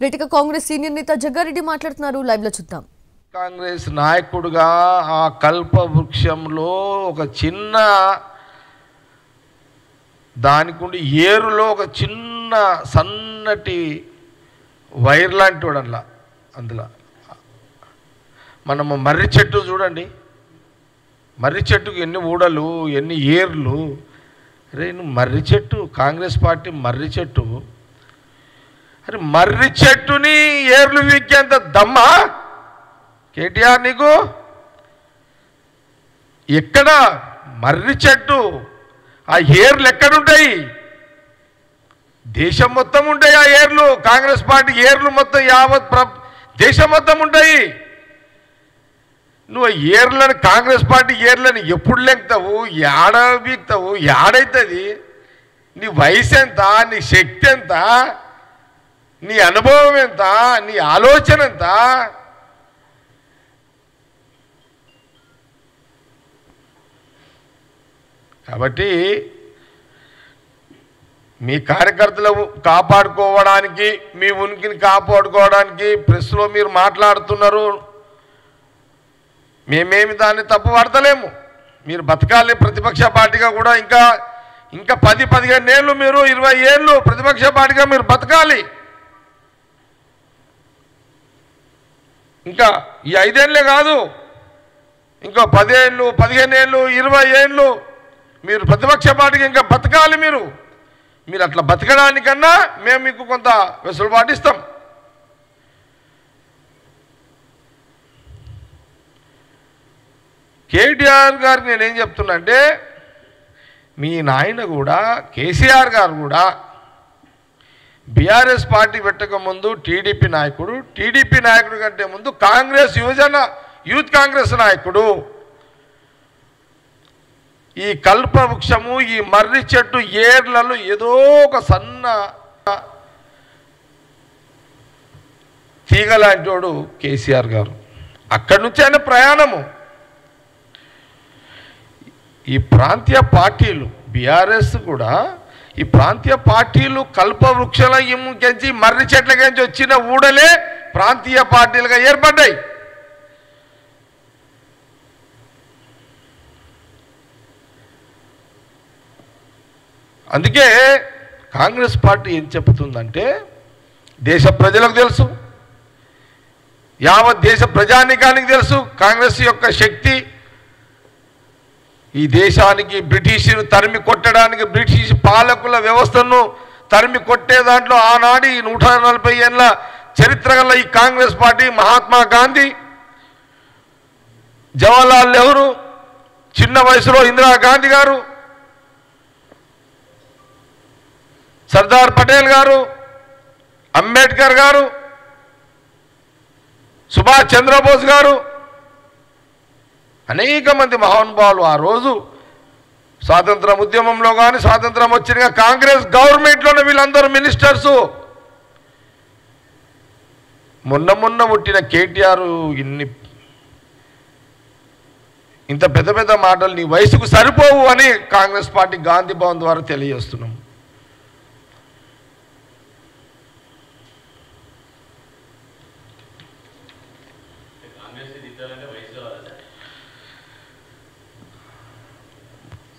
రైట్గా Congress senior నేత జగ్గారెడ్డి మాట్లాడుతున్నారు. Live లో చూద్దాం. కాంగ్రెస్ నాయకుడిగా ఆ కల్ప వృక్షంలో ఒక చిన్న దానికుండి ఏరులో ఒక చిన్న సన్నటి వైర్ లాంటి వాడల్లా అందులో మనము మర్రి చెట్టు చూడండి, మర్రి చెట్టుకు ఎన్ని ఊడలు ఎన్ని ఏర్లు. అరే నువ్వు మర్రి చెట్టు, కాంగ్రెస్ పార్టీ మర్రి చెట్టు, అరే మర్రి చెట్టుని ఏర్లు వీకేంత దమ్మా కేటీఆర్ నీకు? ఎక్కడ మర్రి చెట్టు, ఆ ఏర్లు ఎక్కడుంటాయి? దేశం మొత్తం ఉంటాయి ఆ ఏర్లు. కాంగ్రెస్ పార్టీ ఏర్లు మొత్తం యావత్ దేశం మొత్తం ఉంటాయి. నువ్వు ఏర్లను, కాంగ్రెస్ పార్టీ ఏర్లను ఎప్పుడు లెంగుతావు, ఏడ వీక్తావు, ఏడైతుంది? నీ వయసు ఎంత, నీ శక్తి ఎంత, నీ అనుభవం ఎంత, నీ ఆలోచన ఎంత? కాబట్టి మీ కార్యకర్తలు కాపాడుకోవడానికి, మీ ఉనికిని కాపాడుకోవడానికి ప్రెస్లో మీరు మాట్లాడుతున్నారు. మేమేమి దాన్ని తప్పు పడతలేము. మీరు బతకాలి ప్రతిపక్ష పార్టీగా కూడా. ఇంకా 10-15 ఏళ్ళు, మీరు 20 ఏళ్ళు ప్రతిపక్ష పార్టీగా మీరు బతకాలి. ఇంకా ఈ 5 ఏళ్ళే కాదు, ఇంకా 10 ఏళ్ళు, 15 ఏళ్ళు, 20 ఏళ్ళు మీరు ప్రతిపక్ష పార్టీకి ఇంకా బతకాలి. మీరు అట్లా బతకడానికన్నా మేము మీకు కొంత వెసులుబాటు ఇస్తాం. కేటీఆర్ గారికి నేనేం చెప్తున్నా అంటే, మీ నాయన కూడా కేసీఆర్ గారు కూడా బీఆర్ఎస్ పార్టీ పెట్టకముందు టీడీపీ నాయకుడు కంటే ముందు కాంగ్రెస్ యూత్ కాంగ్రెస్ నాయకుడు. ఈ కల్పవృక్షము, ఈ మర్రి చెట్టు ఏర్లలో ఏదో ఒక సన్న తీగలాంటి వాడు కేసీఆర్ గారు. అక్కడి నుంచి ఆయన ప్రయాణము. ఈ ప్రాంతీయ పార్టీలు, బీఆర్ఎస్ కూడా ఈ ప్రాంతీయ పార్టీలు కల్పవృక్షాల కెంచి మర్రి చెట్ల కెంచి వచ్చిన ఊడలే ప్రాంతీయ పార్టీలుగా ఏర్పడ్డాయి. అందుకే కాంగ్రెస్ పార్టీ ఏం చెప్తుందంటే, దేశ ప్రజలకు తెలుసు, యావత్ దేశ ప్రజానీకానికి తెలుసు కాంగ్రెస్ యొక్క శక్తి. ఈ దేశానికి బ్రిటిష్ను తరిమి కొట్టడానికి, బ్రిటిష్ పాలకుల వ్యవస్థను తరిమి కొట్టే దాంట్లో ఆనాడు 140 ఏళ్ళ చరిత్ర గల ఈ కాంగ్రెస్ పార్టీ, మహాత్మా గాంధీ, జవహర్లాల్ నెహ్రూ, చిన్న వయసులో ఇందిరాగాంధీ గారు, సర్దార్ పటేల్ గారు, అంబేద్కర్ గారు, సుభాష్ చంద్రబోస్ గారు, అనేక మంది మహానుభావులు ఆ రోజు స్వాతంత్ర ఉద్యమంలో కానీ, స్వాతంత్రం వచ్చిన కాంగ్రెస్ గవర్నమెంట్లోనే వీళ్ళందరూ మినిస్టర్సు. మొన్న పుట్టిన కేటీఆర్ ఇంత పెద్ద మాటలు నీ వయసుకు సరిపోవు అని కాంగ్రెస్ పార్టీ గాంధీ భవన్ ద్వారా తెలియజేస్తున్నాం.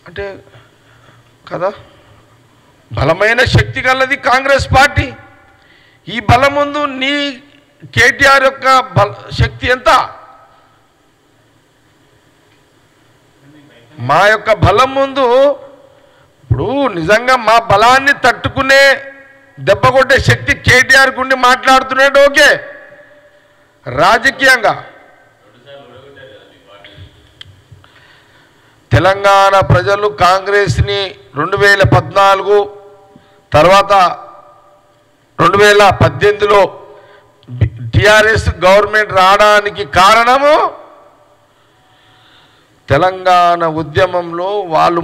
అంటే కదా, బలమైన శక్తి గలది కాంగ్రెస్ పార్టీ. ఈ బలం ముందు నీ కేటీఆర్ యొక్క శక్తి ఎంత? మా యొక్క బలం ముందు ఇప్పుడు నిజంగా మా బలాన్ని తట్టుకునే, దెబ్బ కొట్టే శక్తి కేటీఆర్ గుండి మాట్లాడుతున్నాడు. ఓకే, రాజకీయంగా తెలంగాణ ప్రజలు కాంగ్రెస్ని 2014 తర్వాత 2018లో టిఆర్ఎస్ గవర్నమెంట్ రావడానికి కారణము తెలంగాణ ఉద్యమంలో వాళ్ళు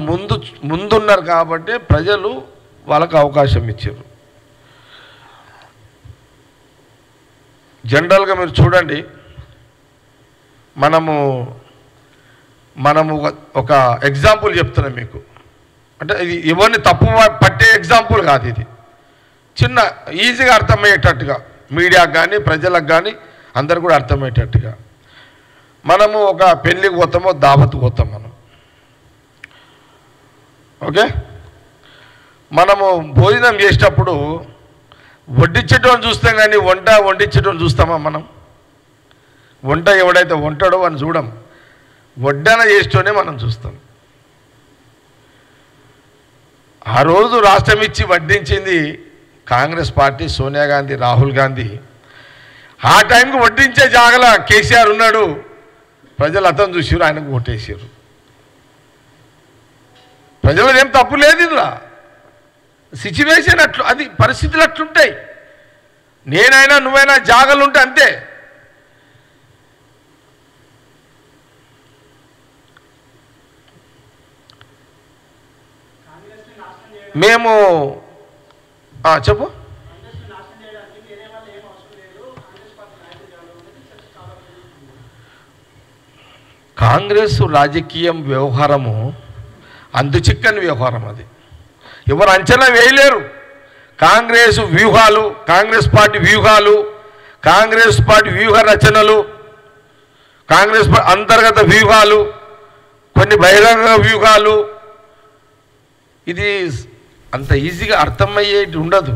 ముందున్నారు కాబట్టి ప్రజలు వాళ్ళకు అవకాశం ఇచ్చారు. జనరల్గా మీరు చూడండి, మనము ఒక ఎగ్జాంపుల్ చెప్తున్నాం మీకు. అంటే ఇది ఎవరిని తప్పు పట్టే ఎగ్జాంపుల్ కాదు, ఇది చిన్న ఈజీగా అర్థమయ్యేటట్టుగా. మీడియాకు కానీ ప్రజలకు కానీ అందరు కూడా అర్థమయ్యేటట్టుగా. మనము ఒక పెళ్ళికి పోతామో దావత్కు పోతాం మనం, ఓకే. మనము భోజనం చేసేటప్పుడు వడ్డించేటోని చూస్తాం కానీ వండించేటోని చూస్తామా మనం? వంట ఎవడైతే వంటాడో అని చూడం, వడ్డన చేసేటోనే మనం చూస్తాం. ఆ రోజు రాష్ట్రం ఇచ్చి వడ్డించింది కాంగ్రెస్ పార్టీ, సోనియా గాంధీ, రాహుల్ గాంధీ. ఆ టైంకి వడ్డించే జాగల కేసీఆర్ ఉన్నాడు, ప్రజలు అతను చూసారు, ఆయనకు ఓటేసారు. ప్రజలు ఏం తప్పు లేదు, ఇలా సిచ్యువేషన్ అట్లు, అది పరిస్థితులు అట్లుంటాయి. నేనైనా నువ్వైనా జాగలు ఉంటే అంతే. మేము చెప్పు. కాంగ్రెస్ రాజకీయం వ్యవహారము అందుచిక్కని వ్యవహారం, అది ఎవరు అంచనా వేయలేరు. కాంగ్రెస్ వ్యూహాలు, కాంగ్రెస్ పార్టీ వ్యూహాలు, కాంగ్రెస్ పార్టీ వ్యూహ రచనలు, కాంగ్రెస్ అంతర్గత వ్యూహాలు, కొన్ని బహిరంగ వ్యూహాలు, ఇది అంత ఈజీగా అర్థమయ్యేది ఉండదు.